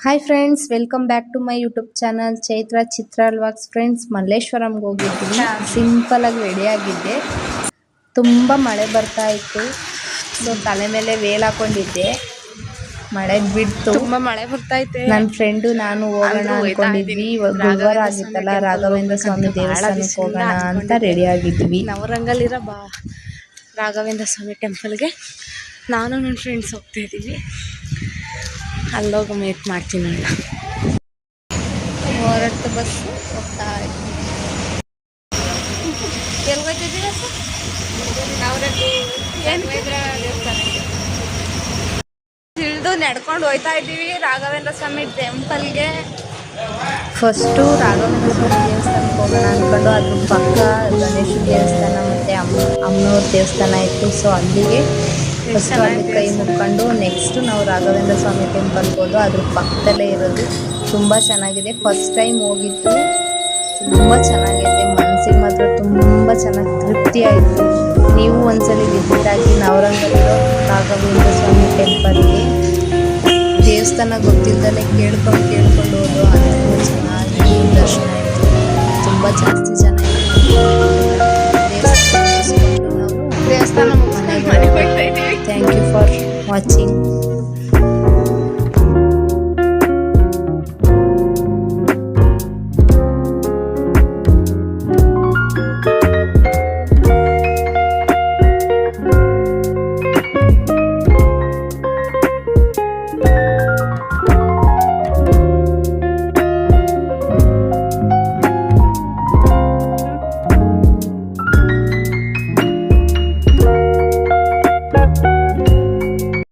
Hi friends, welcome back to my YouTube channel Chaitra Chitra vlogs. Friends, ಮಲ್ಲೇಶ್ವರಂಗೆ ಹೋಗಿದ್ವಿ. Simple ಆಗಿ ready ಆಗಿದ್ದೆ. ತುಂಬ ಮಳೆ ಬರ್ತಾ ಇತ್ತು. ಸೊ ತಲೆ ಮೇಲೆ ವೇಲ್ ಹಾಕೊಂಡಿದ್ದೆ. ಮಳೆ ಬಿಡ್ತು. ತುಂಬಾ ಮಳೆ ಬರ್ತಾ ಐತೆ. ನನ್ನ ಫ್ರೆಂಡು ನಾನು ಹೋಗೋಣ ಅನ್ಕೊಂಡಿದ್ವಿ. ಗುರುವಾರ ಆಗಿತ್ತಲ್ಲ, ರಾಘವೇಂದ್ರ ಸ್ವಾಮಿ ದೇವಸ್ಥಾನಕ್ಕೆ ಹೋಗೋಣ ಅಂತ ರೆಡಿ ಆಗಿದ್ವಿ. ನವರಂಗಲ್ಲಿರೋ ರಾಘವೇಂದ್ರ ಸ್ವಾಮಿ ಟೆಂಪಲ್ಗೆ ನಾನು ನನ್ನ ಫ್ರೆಂಡ್ಸ್ ಹೋಗ್ತಾ ಇದ್ದೀವಿ. ಅಲ್ಲೋಗಿ ಮೀಟ್ ಮಾಡ್ತೀನಿ ಅಣ್ಣ. ಹೊರಟ ಬಸ್ ಹೋಗ್ತಾ ಇದ್ವಿ. ಎಲ್ಗೋಗ್ತಿದ್ದೀವಿ ಸರ್? ತಿಳಿದು ನಡ್ಕೊಂಡು ಹೋಗ್ತಾ ಇದ್ದೀವಿ ರಾಘವೇಂದ್ರ ಸ್ವಾಮಿ ಟೆಂಪಲ್ಗೆ. ಫಸ್ಟು ರಾಘವೇಂದ್ರ ಸ್ವಾಮಿ ದೇವಸ್ಥಾನಕ್ಕೆ ಹೋಗೋಣ ಅಂದ್ಕೊಂಡು ಅದ್ರ ಪಕ್ಕ ಗಣೇಶ ದೇವಸ್ಥಾನ ಮತ್ತು ಅಮ್ಮನವ್ರ ದೇವಸ್ಥಾನ ಇತ್ತು. ಸೊ ಅಲ್ಲಿಗೆ ಫಸ್ಟು ಅಲ್ಲಿ ಕೈ ಮುಕ್ಕೊಂಡು ನೆಕ್ಸ್ಟು ನಾವು ರಾಘವೇಂದ್ರ ಸ್ವಾಮಿ ಟೆಂಪಲ್ಗೆ ಹೋದು. ಅದ್ರ ಪಕ್ಕದಲ್ಲೇ ಇರೋದು. ತುಂಬ ಚೆನ್ನಾಗಿದೆ. ಫಸ್ಟ್ ಟೈಮ್ ಹೋಗಿತ್ತು. ತುಂಬ ಚೆನ್ನಾಗೈತೆ. ಮನಸ್ಸಿಗೆ ಮಾತ್ರ ತುಂಬ ಚೆನ್ನಾಗಿ ತೃಪ್ತಿ ಆಯಿತು. ನೀವು ಒಂದ್ಸಲಿ ವಿಸಿಟ್ ಆಗಿ ನವರಂಗಲ್ಲಿರೋ ರಾಘವೇಂದ್ರ ಸ್ವಾಮಿ ಟೆಂಪಲ್ಗೆ. ದೇವಸ್ಥಾನ ಗೊತ್ತಿಲ್ಲದಲ್ಲೇ ಕೇಳ್ಕೊಂಡು ಹೋದು. ಅದಕ್ಕೂ ಚೆನ್ನಾಗಿ ದರ್ಶನ ಆಯಿತು. ತುಂಬ ಜಾಸ್ತಿ ಜನ ದೇವಸ್ಥಾನ ಮನೆಗೆ ಹೋಗ್ತಾ ಇದ್ದೀವಿ. Thank you for watching.